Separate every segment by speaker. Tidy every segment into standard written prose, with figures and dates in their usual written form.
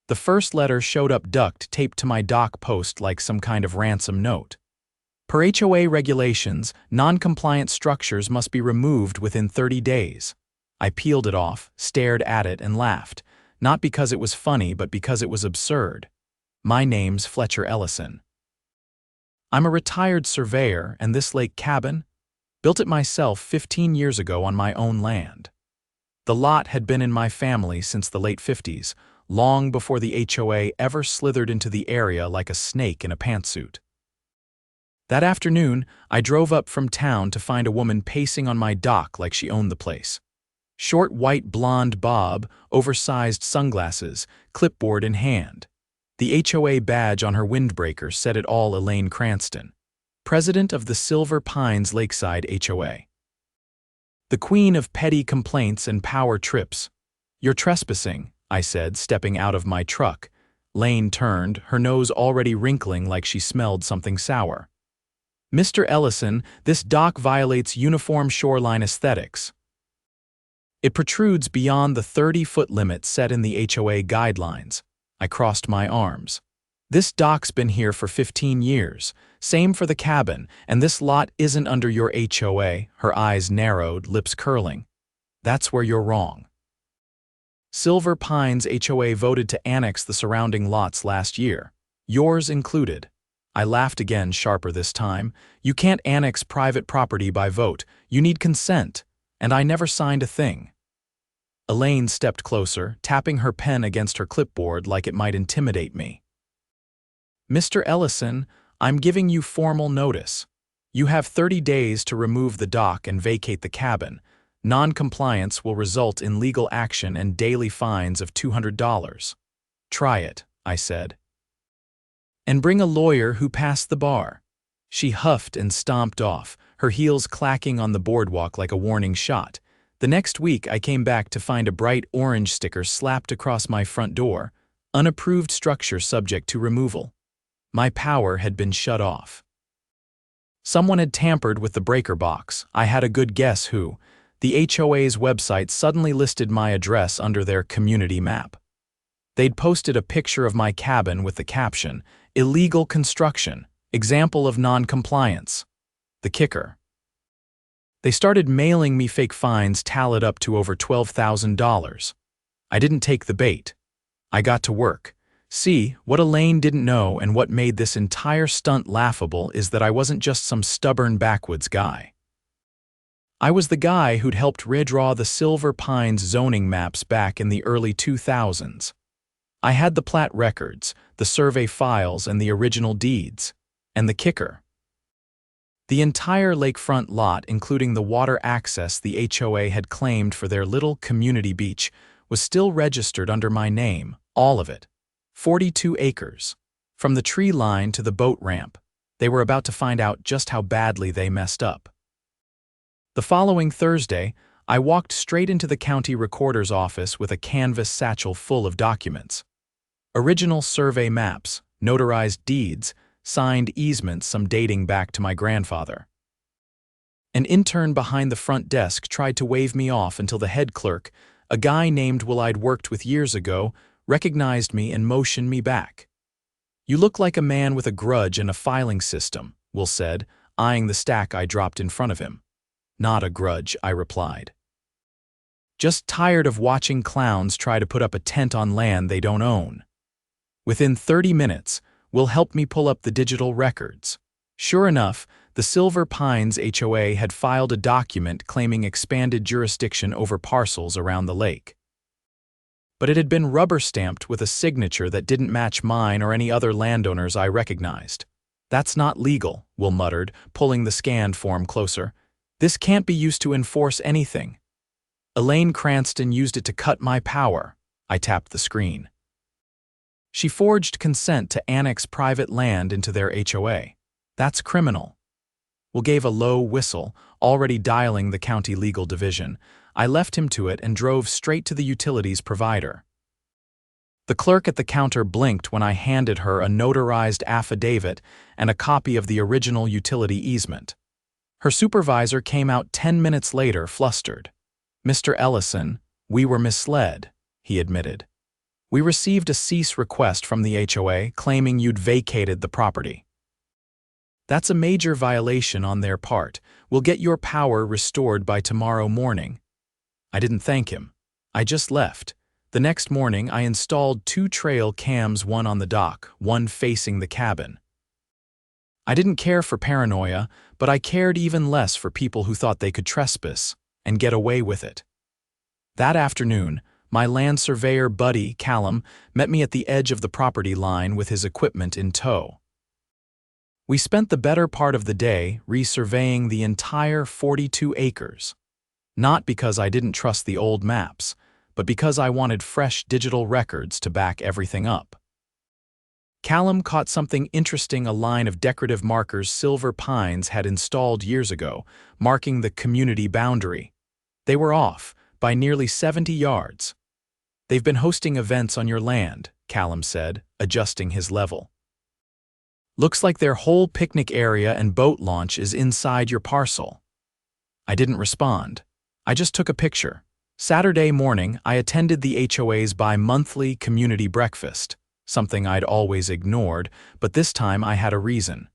Speaker 1: The first letter showed up duct taped to my dock post like some kind of ransom note. Per HOA regulations, non-compliant structures must be removed within 30 days. I peeled it off, stared at it, and laughed, not because it was funny but because it was absurd. My name's Fletcher Ellison. I'm a retired surveyor, and this lake cabin? Built it myself 15 years ago on my own land. The lot had been in my family since the late 50s, long before the HOA ever slithered into the area like a snake in a pantsuit. That afternoon, I drove up from town to find a woman pacing on my dock like she owned the place. Short white blonde bob, oversized sunglasses, clipboard in hand. The HOA badge on her windbreaker said it all: Elaine Cranston, president of the Silver Pines Lakeside HOA. The queen of petty complaints and power trips. "You're trespassing," I said, stepping out of my truck. Lane turned, her nose already wrinkling like she smelled something sour. "Mr. Ellison, this dock violates uniform shoreline aesthetics. It protrudes beyond the 30-foot limit set in the HOA guidelines." I crossed my arms. "This dock's been here for 15 years. Same for the cabin, and this lot isn't under your HOA." Her eyes narrowed, lips curling. "That's where you're wrong. Silver Pines HOA voted to annex the surrounding lots last year, yours included." I laughed again, sharper this time. "You can't annex private property by vote. You need consent, and I never signed a thing." Elaine stepped closer, tapping her pen against her clipboard like it might intimidate me. "Mr. Ellison, I'm giving you formal notice. You have 30 days to remove the dock and vacate the cabin. Non-compliance will result in legal action and daily fines of $200. "Try it," I said. "And bring a lawyer who passed the bar." She huffed and stomped off, her heels clacking on the boardwalk like a warning shot. The next week I came back to find a bright orange sticker slapped across my front door: "Unapproved structure subject to removal." My power had been shut off. Someone had tampered with the breaker box. I had a good guess who. The HOA's website suddenly listed my address under their community map. They'd posted a picture of my cabin with the caption, "Illegal construction, example of non-compliance." The kicker: they started mailing me fake fines tallied up to over $12,000. I didn't take the bait. I got to work. See, what Elaine didn't know and what made this entire stunt laughable is that I wasn't just some stubborn backwoods guy. I was the guy who'd helped redraw the Silver Pines zoning maps back in the early 2000s. I had the plat records, the survey files, and the original deeds. And the kicker: the entire lakefront lot, including the water access the HOA had claimed for their little community beach, was still registered under my name, all of it. 42 acres. From the tree line to the boat ramp. They were about to find out just how badly they messed up. The following Thursday, I walked straight into the county recorder's office with a canvas satchel full of documents. Original survey maps, notarized deeds, signed easements, some dating back to my grandfather. An intern behind the front desk tried to wave me off until the head clerk, a guy named Will I'd worked with years ago, recognized me and motioned me back. "You look like a man with a grudge and a filing system," Will said, eyeing the stack I dropped in front of him. "Not a grudge," I replied. "Just tired of watching clowns try to put up a tent on land they don't own." Within 30 minutes, Will helped me pull up the digital records. Sure enough, the Silver Pines HOA had filed a document claiming expanded jurisdiction over parcels around the lake. But it had been rubber-stamped with a signature that didn't match mine or any other landowners I recognized. "That's not legal," Will muttered, pulling the scanned form closer. "This can't be used to enforce anything." "Elaine Cranston used it to cut my power." I tapped the screen. "She forged consent to annex private land into their HOA. That's criminal." Will gave a low whistle, already dialing the county legal division. I left him to it and drove straight to the utilities provider. The clerk at the counter blinked when I handed her a notarized affidavit and a copy of the original utility easement. Her supervisor came out 10 minutes later, flustered. "Mr. Ellison, we were misled," he admitted. We received a cease request from the HOA claiming you'd vacated the property. That's a major violation on their part. We'll get your power restored by tomorrow morning. I didn't thank him. I just left. The next morning, I installed 2 trail cams, one on the dock, one facing the cabin. I didn't care for paranoia, but I cared even less for people who thought they could trespass and get away with it. That afternoon, my land surveyor buddy, Callum, met me at the edge of the property line with his equipment in tow. We spent the better part of the day resurveying the entire 42 acres. Not because I didn't trust the old maps, but because I wanted fresh digital records to back everything up. Callum caught something interesting: a line of decorative markers Silver Pines had installed years ago, marking the community boundary. They were off by nearly 70 yards. They've been hosting events on your land, Callum said, adjusting his level. Looks like their whole picnic area and boat launch is inside your parcel. I didn't respond. I just took a picture. Saturday morning, I attended the HOA's bi-monthly community breakfast, something I'd always ignored, but this time I had a reason.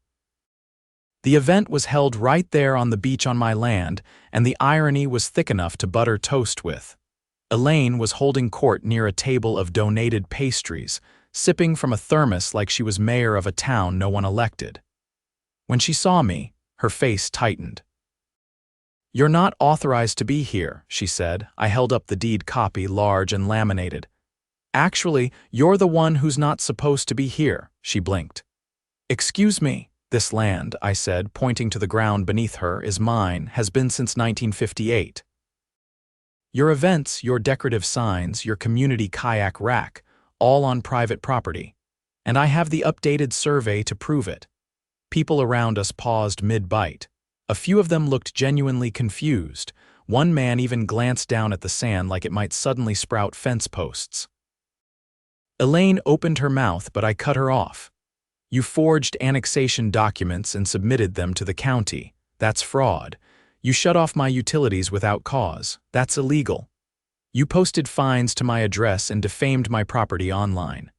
Speaker 1: The event was held right there on the beach on my land, and the irony was thick enough to butter toast with. Elaine was holding court near a table of donated pastries, sipping from a thermos like she was mayor of a town no one elected. When she saw me, her face tightened. "You're not authorized to be here," she said. I held up the deed copy, large and laminated. "Actually, you're the one who's not supposed to be here," she blinked. "Excuse me, this land," I said, pointing to the ground beneath her, "is mine, has been since 1958. Your events, your decorative signs, your community kayak rack, all on private property. And I have the updated survey to prove it." People around us paused mid-bite. A few of them looked genuinely confused. One man even glanced down at the sand like it might suddenly sprout fence posts. Elaine opened her mouth, but I cut her off. "You forged annexation documents and submitted them to the county. That's fraud. You shut off my utilities without cause. That's illegal. You posted fines to my address and defamed my property online.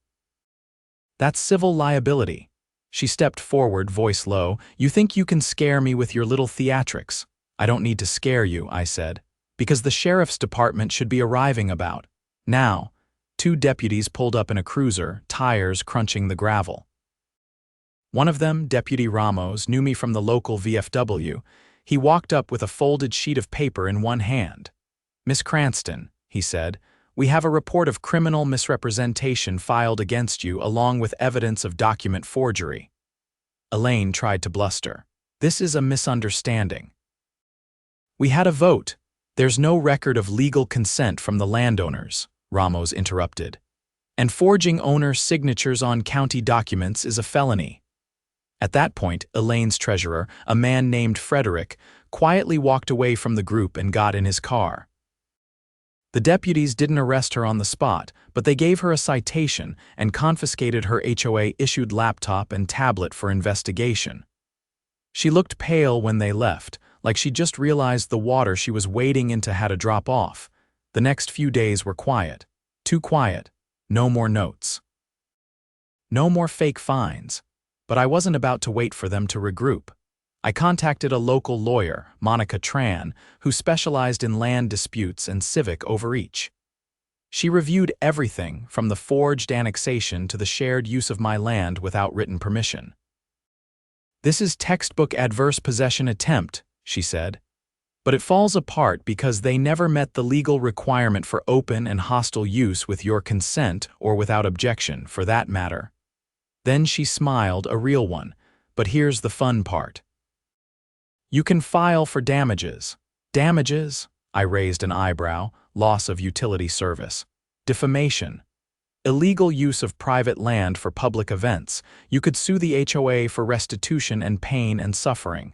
Speaker 1: That's civil liability." She stepped forward, voice low. "You think you can scare me with your little theatrics?" "I don't need to scare you," I said, "because the sheriff's department should be arriving about now." 2 deputies pulled up in a cruiser, tires crunching the gravel. One of them, Deputy Ramos, knew me from the local VFW. He walked up with a folded sheet of paper in one hand. "Miss Cranston," he said, "we have a report of criminal misrepresentation filed against you along with evidence of document forgery." Elaine tried to bluster. "This is a misunderstanding." "We had a vote. There's no record of legal consent from the landowners," Ramos interrupted. "And forging owner signatures on county documents is a felony." At that point, Elaine's treasurer, a man named Frederick, quietly walked away from the group and got in his car. The deputies didn't arrest her on the spot, but they gave her a citation and confiscated her HOA-issued laptop and tablet for investigation. She looked pale when they left, like she just realized the water she was wading into had to drop off. The next few days were quiet. Too quiet. No more notes. No more fake fines. But I wasn't about to wait for them to regroup. I contacted a local lawyer, Monica Tran, who specialized in land disputes and civic overreach. She reviewed everything from the forged annexation to the shared use of my land without written permission. "This is textbook adverse possession attempt," she said. "But it falls apart because they never met the legal requirement for open and hostile use with your consent or without objection, for that matter." Then she smiled, a real one. "But here's the fun part. You can file for damages." "Damages?" I raised an eyebrow. "Loss of utility service. Defamation. Illegal use of private land for public events. You could sue the HOA for restitution and pain and suffering.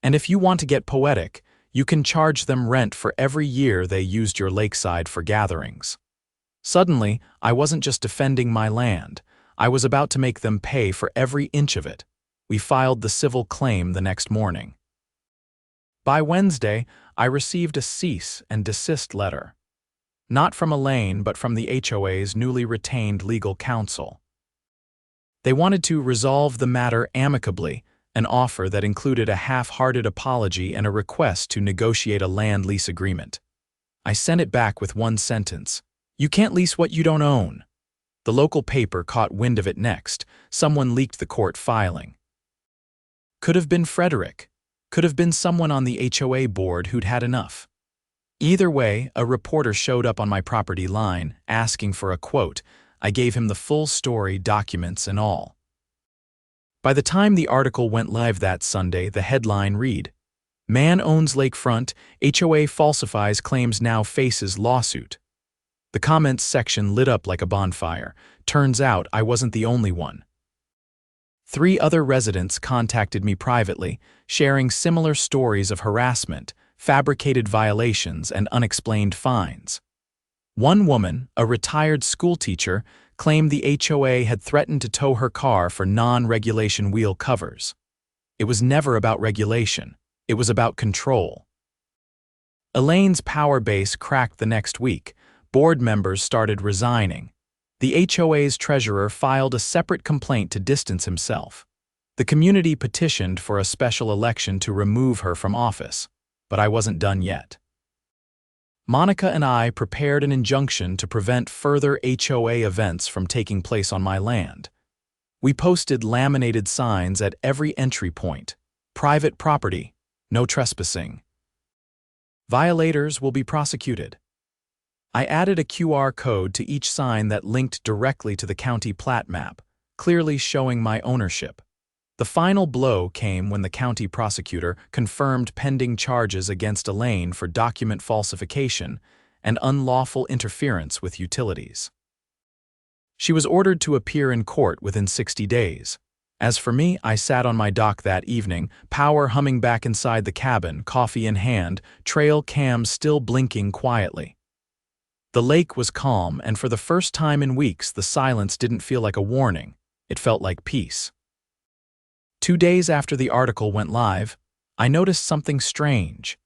Speaker 1: And if you want to get poetic, you can charge them rent for every year they used your lakeside for gatherings." Suddenly, I wasn't just defending my land. I was about to make them pay for every inch of it. We filed the civil claim the next morning. By Wednesday, I received a cease and desist letter. Not from Elaine, but from the HOA's newly retained legal counsel. They wanted to resolve the matter amicably, an offer that included a half-hearted apology and a request to negotiate a land lease agreement. I sent it back with one sentence: "You can't lease what you don't own." The local paper caught wind of it next. Someone leaked the court filing. Could have been Frederick. Could have been someone on the HOA board who'd had enough. Either way, a reporter showed up on my property line, asking for a quote. I gave him the full story, documents and all. By the time the article went live that Sunday, the headline read, "Man owns lakefront, HOA falsifies claims now faces lawsuit." The comments section lit up like a bonfire. Turns out I wasn't the only one. 3 other residents contacted me privately, sharing similar stories of harassment, fabricated violations, and unexplained fines. One woman, a retired schoolteacher, claimed the HOA had threatened to tow her car for non-regulation wheel covers. It was never about regulation. It was about control. Elaine's power base cracked the next week. Board members started resigning. The HOA's treasurer filed a separate complaint to distance himself. The community petitioned for a special election to remove her from office. But I wasn't done yet. Monica and I prepared an injunction to prevent further HOA events from taking place on my land. We posted laminated signs at every entry point: "Private property, no trespassing. Violators will be prosecuted." I added a QR code to each sign that linked directly to the county plat map, clearly showing my ownership. The final blow came when the county prosecutor confirmed pending charges against Elaine for document falsification and unlawful interference with utilities. She was ordered to appear in court within 60 days. As for me, I sat on my dock that evening, power humming back inside the cabin, coffee in hand, trail cams still blinking quietly. The lake was calm, and for the first time in weeks, the silence didn't feel like a warning. It felt like peace. 2 days after the article went live, I noticed something strange.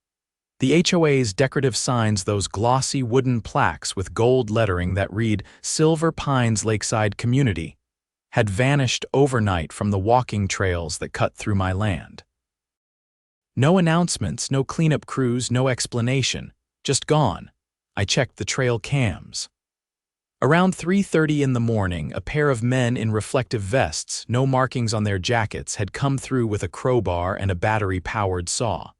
Speaker 1: The HOA's decorative signs, those glossy wooden plaques with gold lettering that read Silver Pines Lakeside Community, had vanished overnight from the walking trails that cut through my land. No announcements, no cleanup crews, no explanation, just gone. I checked the trail cams. Around 3:30 in the morning, a pair of men in reflective vests, no markings on their jackets, had come through with a crowbar and a battery-powered saw.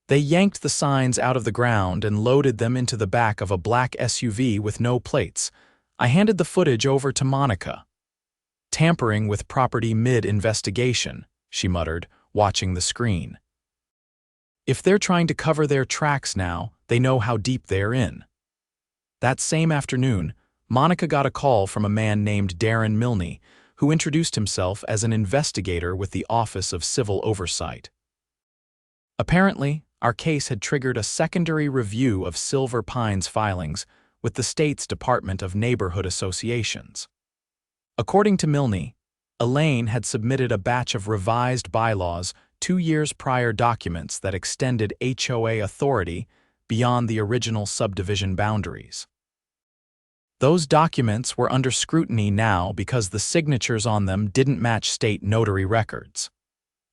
Speaker 1: They yanked the signs out of the ground and loaded them into the back of a black SUV with no plates. I handed the footage over to Monica. "Tampering with property mid-investigation," she muttered, watching the screen. "If they're trying to cover their tracks now, they know how deep they're in." That same afternoon, Monica got a call from a man named Darren Milne, who introduced himself as an investigator with the Office of Civil Oversight. Apparently, our case had triggered a secondary review of Silver Pines filings with the state's Department of Neighborhood Associations. According to Milne, Elaine had submitted a batch of revised bylaws 2 years prior, documents that extended HOA authority beyond the original subdivision boundaries. Those documents were under scrutiny now because the signatures on them didn't match state notary records.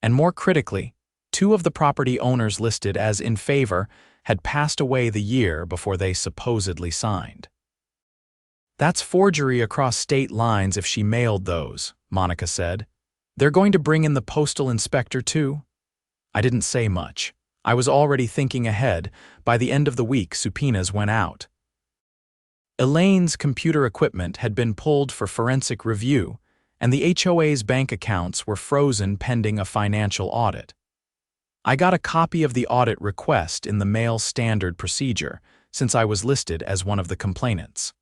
Speaker 1: And more critically, 2 of the property owners listed as in favor had passed away the year before they supposedly signed. "That's forgery across state lines if she mailed those," Monica said. "They're going to bring in the postal inspector too?" I didn't say much. I was already thinking ahead. By the end of the week, subpoenas went out. Elaine's computer equipment had been pulled for forensic review, and the HOA's bank accounts were frozen pending a financial audit. I got a copy of the audit request in the mail standard procedure, since I was listed as one of the complainants.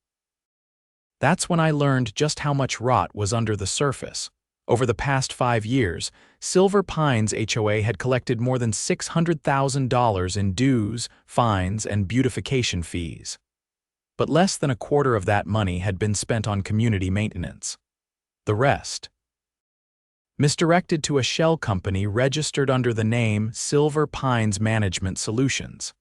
Speaker 1: That's when I learned just how much rot was under the surface. Over the past 5 years, Silver Pines HOA had collected more than $600,000 in dues, fines, and beautification fees. But less than a quarter of that money had been spent on community maintenance. The rest, misdirected to a shell company registered under the name Silver Pines Management Solutions.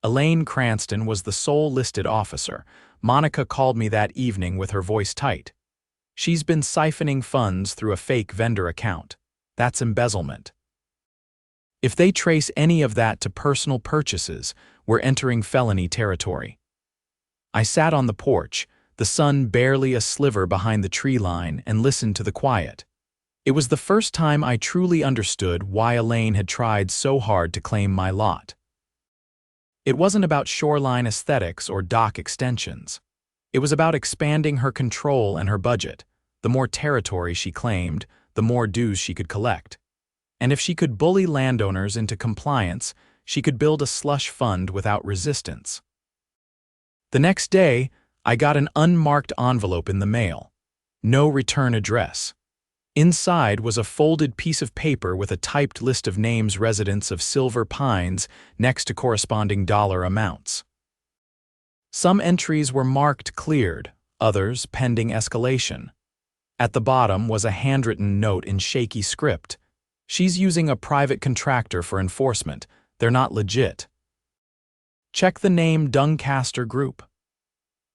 Speaker 1: Elaine Cranston was the sole listed officer. Monica called me that evening with her voice tight. She's been siphoning funds through a fake vendor account. That's embezzlement. If they trace any of that to personal purchases, we're entering felony territory. I sat on the porch, the sun barely a sliver behind the tree line, and listened to the quiet. It was the first time I truly understood why Elaine had tried so hard to claim my lot. It wasn't about shoreline aesthetics or dock extensions. It was about expanding her control and her budget. The more territory she claimed, the more dues she could collect. And if she could bully landowners into compliance, she could build a slush fund without resistance. The next day, I got an unmarked envelope in the mail. No return address. Inside was a folded piece of paper with a typed list of names residents of Silver Pines next to corresponding dollar amounts. Some entries were marked cleared, others pending escalation. At the bottom was a handwritten note in shaky script. She's using a private contractor for enforcement. They're not legit. Check the name Doncaster Group.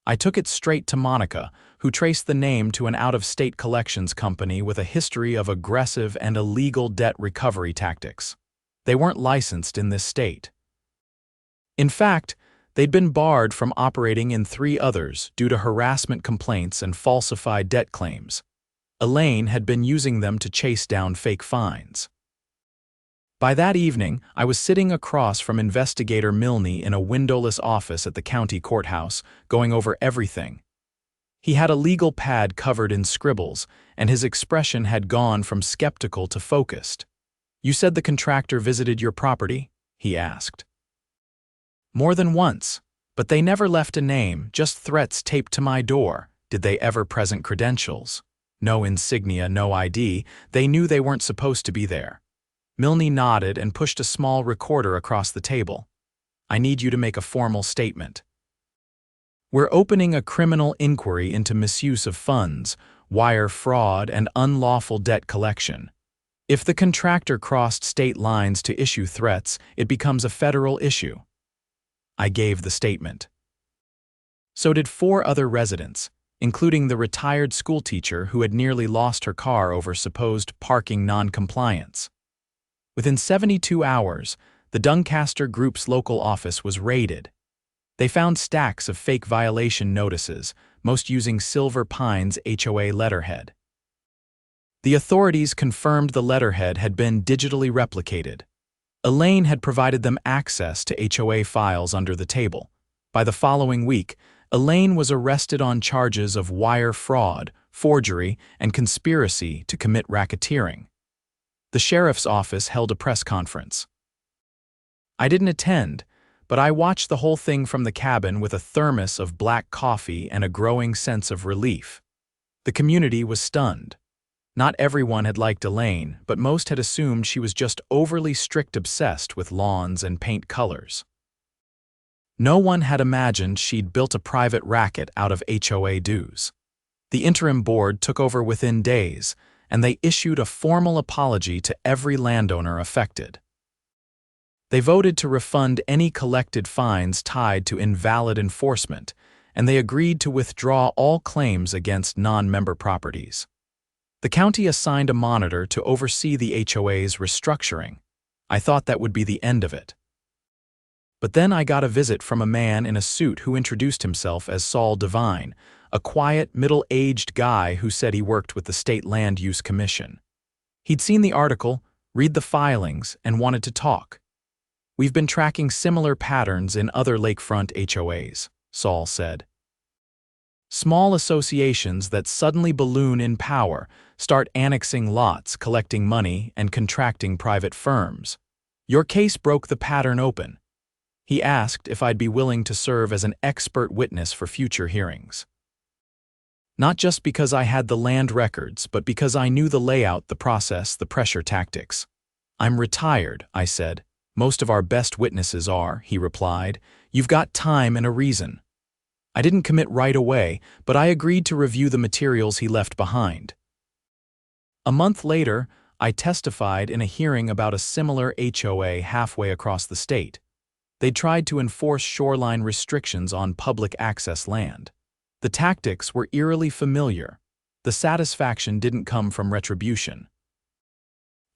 Speaker 1: I took it straight to Monica, who traced the name to an out-of-state collections company with a history of aggressive and illegal debt recovery tactics. They weren't licensed in this state. In fact, they'd been barred from operating in 3 others due to harassment complaints and falsified debt claims. Elaine had been using them to chase down fake fines. By that evening, I was sitting across from Investigator Milne in a windowless office at the county courthouse, going over everything. He had a legal pad covered in scribbles, and his expression had gone from skeptical to focused. "You said the contractor visited your property?" he asked. "More than once, but they never left a name, just threats taped to my door. Did they ever present credentials? No insignia, no ID. They knew they weren't supposed to be there." Milne nodded and pushed a small recorder across the table. "I need you to make a formal statement. We're opening a criminal inquiry into misuse of funds, wire fraud, and unlawful debt collection. If the contractor crossed state lines to issue threats, it becomes a federal issue." I gave the statement. So did 4 other residents, including the retired schoolteacher who had nearly lost her car over supposed parking non-compliance. Within 72 hours, the Doncaster Group's local office was raided. They found stacks of fake violation notices, most using Silver Pines HOA letterhead. The authorities confirmed the letterhead had been digitally replicated. Elaine had provided them access to HOA files under the table. By the following week, Elaine was arrested on charges of wire fraud, forgery, and conspiracy to commit racketeering. The sheriff's office held a press conference. I didn't attend, but I watched the whole thing from the cabin with a thermos of black coffee and a growing sense of relief. The community was stunned. Not everyone had liked Elaine, but most had assumed she was just overly strict obsessed with lawns and paint colors. No one had imagined she'd built a private racket out of HOA dues. The interim board took over within days, and they issued a formal apology to every landowner affected. They voted to refund any collected fines tied to invalid enforcement, and they agreed to withdraw all claims against non-member properties. The county assigned a monitor to oversee the HOA's restructuring. I thought that would be the end of it. But then I got a visit from a man in a suit who introduced himself as Saul Devine, a quiet, middle-aged guy who said he worked with the State Land Use Commission. He'd seen the article, read the filings, and wanted to talk. "We've been tracking similar patterns in other lakefront HOAs," Saul said. "Small associations that suddenly balloon in power, start annexing lots, collecting money, and contracting private firms. Your case broke the pattern open." He asked if I'd be willing to serve as an expert witness for future hearings. Not just because I had the land records, but because I knew the layout, the process, the pressure tactics. "I'm retired," I said. "Most of our best witnesses are," he replied. "You've got time and a reason." I didn't commit right away, but I agreed to review the materials he left behind. A month later, I testified in a hearing about a similar HOA halfway across the state. They tried to enforce shoreline restrictions on public access land. The tactics were eerily familiar. The satisfaction didn't come from retribution.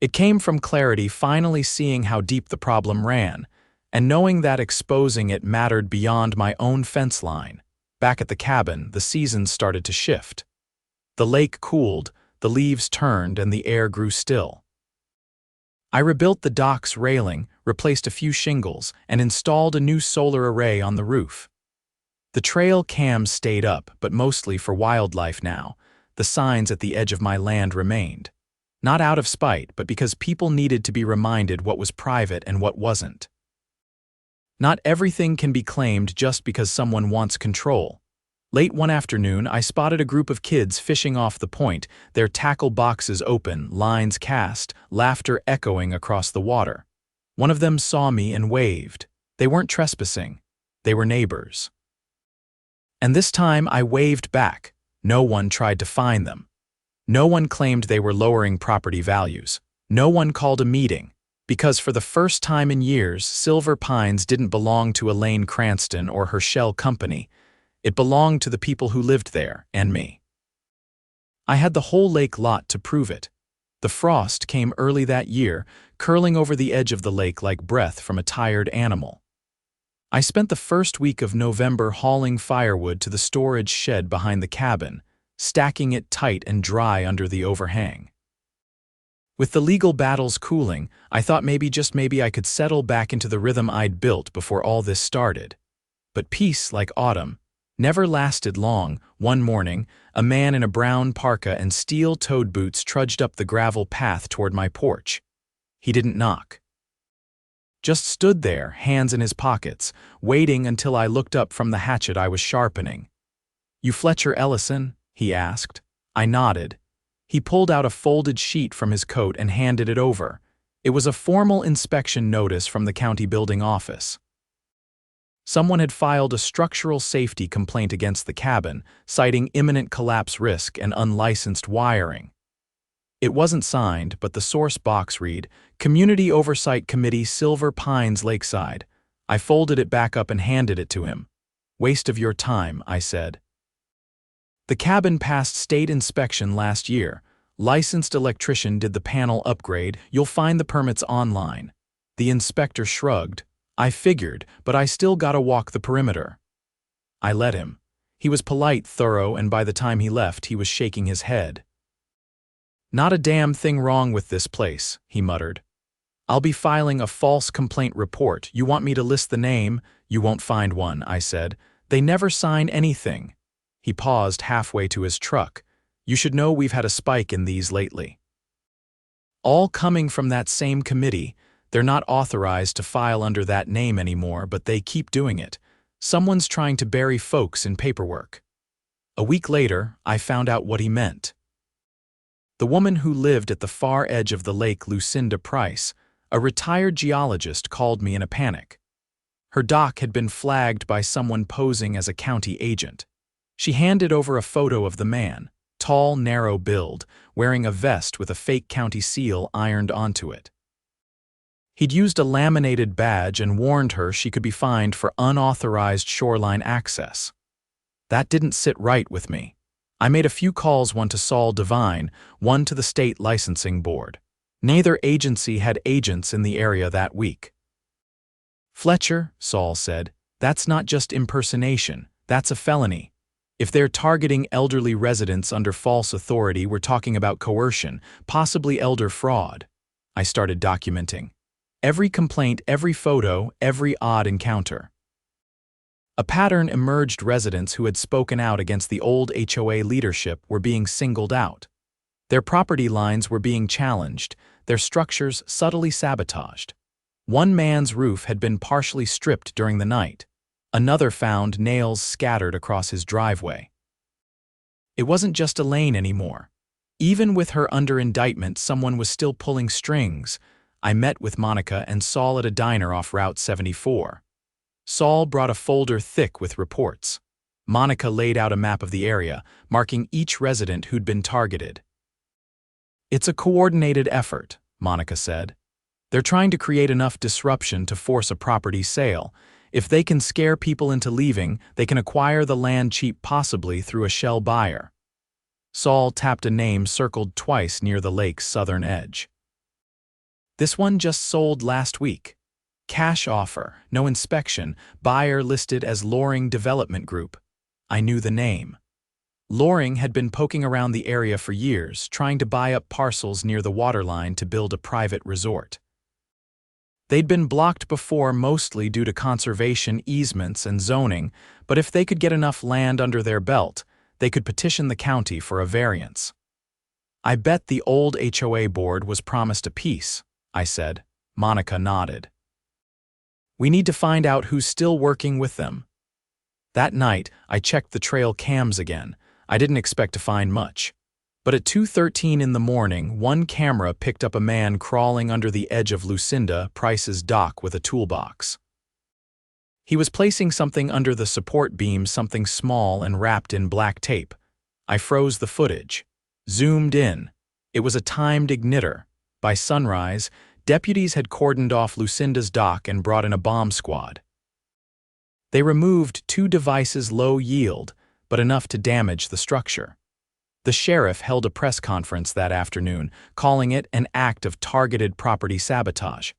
Speaker 1: It came from clarity, finally seeing how deep the problem ran, and knowing that exposing it mattered beyond my own fence line. Back at the cabin, the seasons started to shift. The lake cooled, the leaves turned, and the air grew still. I rebuilt the dock's railing, replaced a few shingles, and installed a new solar array on the roof. The trail cams stayed up, but mostly for wildlife now. The signs at the edge of my land remained. Not out of spite, but because people needed to be reminded what was private and what wasn't. Not everything can be claimed just because someone wants control. Late one afternoon, I spotted a group of kids fishing off the point, their tackle boxes open, lines cast, laughter echoing across the water. One of them saw me and waved. They weren't trespassing. They were neighbors. And this time I waved back. No one tried to fine them. No one claimed they were lowering property values. No one called a meeting. Because for the first time in years, Silver Pines didn't belong to Elaine Cranston or her shell company. It belonged to the people who lived there, and me. I had the whole lake lot to prove it. The frost came early that year, curling over the edge of the lake like breath from a tired animal. I spent the first week of November hauling firewood to the storage shed behind the cabin, stacking it tight and dry under the overhang. With the legal battles cooling, I thought maybe, just maybe, I could settle back into the rhythm I'd built before all this started. But peace, like autumn, never lasted long. One morning, a man in a brown parka and steel-toed boots trudged up the gravel path toward my porch. He didn't knock. Just stood there, hands in his pockets, waiting until I looked up from the hatchet I was sharpening. "You Fletcher Ellison?" he asked. I nodded. He pulled out a folded sheet from his coat and handed it over. It was a formal inspection notice from the county building office. Someone had filed a structural safety complaint against the cabin, citing imminent collapse risk and unlicensed wiring. It wasn't signed, but the source box read, "Community Oversight Committee, Silver Pines Lakeside." I folded it back up and handed it to him. "Waste of your time," I said. The cabin passed state inspection last year. Licensed electrician did the panel upgrade. You'll find the permits online. The inspector shrugged. I figured, but I still gotta walk the perimeter. I let him. He was polite, thorough, and by the time he left, he was shaking his head. "Not a damn thing wrong with this place," he muttered. "I'll be filing a false complaint report. You want me to list the name? You won't find one," I said. "They never sign anything." He paused halfway to his truck. "You should know we've had a spike in these lately. All coming from that same committee. They're not authorized to file under that name anymore, but they keep doing it. Someone's trying to bury folks in paperwork." A week later, I found out what he meant. The woman who lived at the far edge of the lake, Lucinda Price, a retired geologist, called me in a panic. Her dock had been flagged by someone posing as a county agent. She handed over a photo of the man, tall, narrow build, wearing a vest with a fake county seal ironed onto it. He'd used a laminated badge and warned her she could be fined for unauthorized shoreline access. That didn't sit right with me. I made a few calls, one to Saul Devine, one to the state licensing board. Neither agency had agents in the area that week. "Fletcher," Saul said, "that's not just impersonation, that's a felony. If they're targeting elderly residents under false authority, we're talking about coercion, possibly elder fraud." I started documenting. Every complaint, every photo, every odd encounter. A pattern emerged. Residents who had spoken out against the old HOA leadership were being singled out. Their property lines were being challenged, their structures subtly sabotaged. One man's roof had been partially stripped during the night. Another found nails scattered across his driveway. It wasn't just Elaine anymore. Even with her under indictment, someone was still pulling strings. I met with Monica and Saul at a diner off Route 74. Saul brought a folder thick with reports. Monica laid out a map of the area, marking each resident who'd been targeted. "It's a coordinated effort," Monica said. They're trying to create enough disruption to force a property sale. If they can scare people into leaving, they can acquire the land cheap, possibly through a shell buyer. Saul tapped a name circled twice near the lake's southern edge. This one just sold last week. Cash offer, no inspection, buyer listed as Loring Development Group. I knew the name. Loring had been poking around the area for years, trying to buy up parcels near the waterline to build a private resort. They'd been blocked before, mostly due to conservation easements and zoning, but if they could get enough land under their belt, they could petition the county for a variance. I bet the old HOA board was promised a piece, I said. Monica nodded. We need to find out who's still working with them. That night, I checked the trail cams again. I didn't expect to find much. But at 2:13 in the morning, one camera picked up a man crawling under the edge of Lucinda Price's dock with a toolbox. He was placing something under the support beam, something small and wrapped in black tape. I froze the footage. Zoomed in. It was a timed igniter. By sunrise, deputies had cordoned off Lucinda's dock and brought in a bomb squad. They removed 2 devices low yield, but enough to damage the structure. The sheriff held a press conference that afternoon, calling it an act of targeted property sabotage.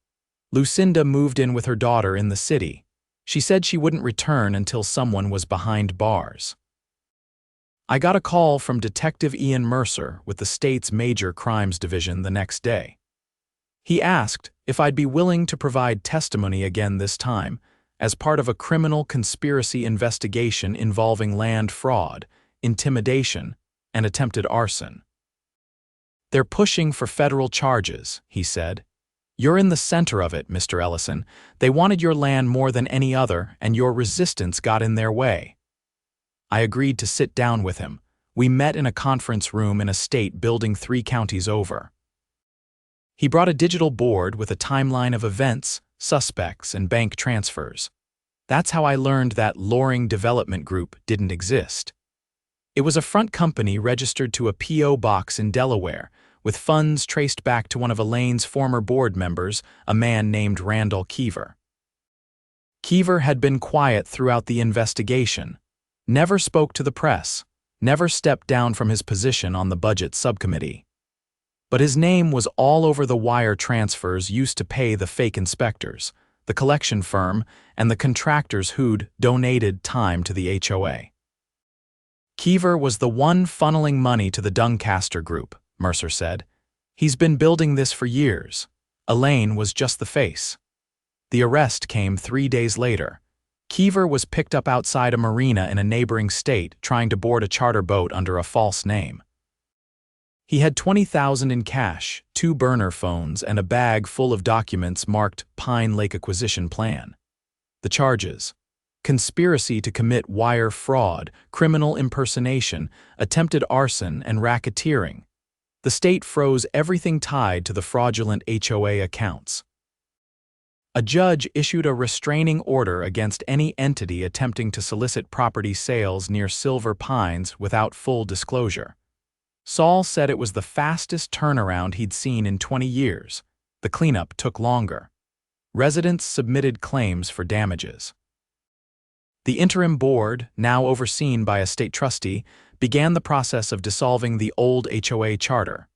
Speaker 1: Lucinda moved in with her daughter in the city. She said she wouldn't return until someone was behind bars. I got a call from Detective Ian Mercer with the state's Major Crimes Division the next day. He asked if I'd be willing to provide testimony again this time, as part of a criminal conspiracy investigation involving land fraud, intimidation, and attempted arson. They're pushing for federal charges, he said. You're in the center of it, Mr. Ellison. They wanted your land more than any other, and your resistance got in their way. I agreed to sit down with him. We met in a conference room in a state building 3 counties over. He brought a digital board with a timeline of events, suspects, and bank transfers. That's how I learned that Loring Development Group didn't exist. It was a front company registered to a P.O. box in Delaware, with funds traced back to one of Elaine's former board members, a man named Randall Keever. Keever had been quiet throughout the investigation, never spoke to the press, never stepped down from his position on the budget subcommittee. But his name was all over the wire transfers used to pay the fake inspectors, the collection firm, and the contractors who'd donated time to the HOA. Keever was the one funneling money to the Doncaster Group, Mercer said. He's been building this for years. Elaine was just the face. The arrest came 3 days later. Keever was picked up outside a marina in a neighboring state trying to board a charter boat under a false name. He had $20,000 in cash, 2 burner phones, and a bag full of documents marked Pine Lake Acquisition Plan. The charges: conspiracy to commit wire fraud, criminal impersonation, attempted arson, and racketeering. The state froze everything tied to the fraudulent HOA accounts. A judge issued a restraining order against any entity attempting to solicit property sales near Silver Pines without full disclosure. Saul said it was the fastest turnaround he'd seen in 20 years. The cleanup took longer. Residents submitted claims for damages. The interim board, now overseen by a state trustee, began the process of dissolving the old HOA charter.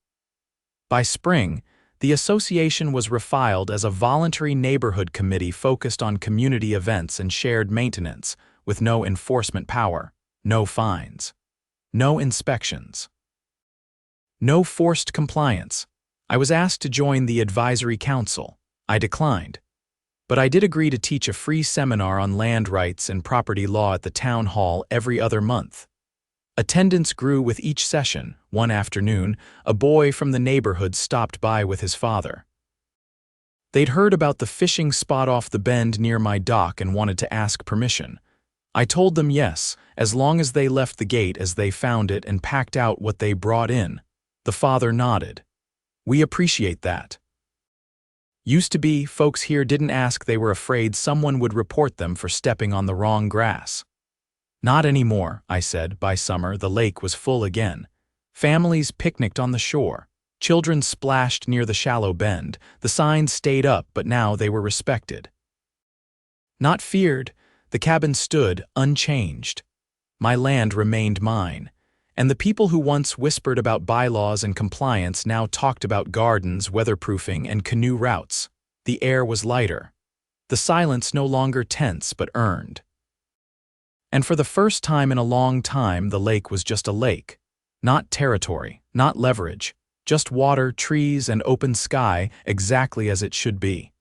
Speaker 1: By spring, the association was refiled as a voluntary neighborhood committee focused on community events and shared maintenance, with no enforcement power, no fines, no inspections, no forced compliance. I was asked to join the advisory council. I declined. But I did agree to teach a free seminar on land rights and property law at the town hall every other month. Attendance grew with each session. One afternoon, a boy from the neighborhood stopped by with his father. They'd heard about the fishing spot off the bend near my dock and wanted to ask permission. I told them yes, as long as they left the gate as they found it and packed out what they brought in. The father nodded. We appreciate that. Used to be, folks here didn't ask, they were afraid someone would report them for stepping on the wrong grass. Not anymore, I said. By summer, the lake was full again. Families picnicked on the shore. Children splashed near the shallow bend. The signs stayed up, but now they were respected. Not feared, the cabin stood unchanged. My land remained mine, and the people who once whispered about bylaws and compliance now talked about gardens, weatherproofing, and canoe routes. The air was lighter. The silence no longer tense but earned. And for the first time in a long time, the lake was just a lake. Not territory, not leverage, just water, trees, and open sky, exactly as it should be.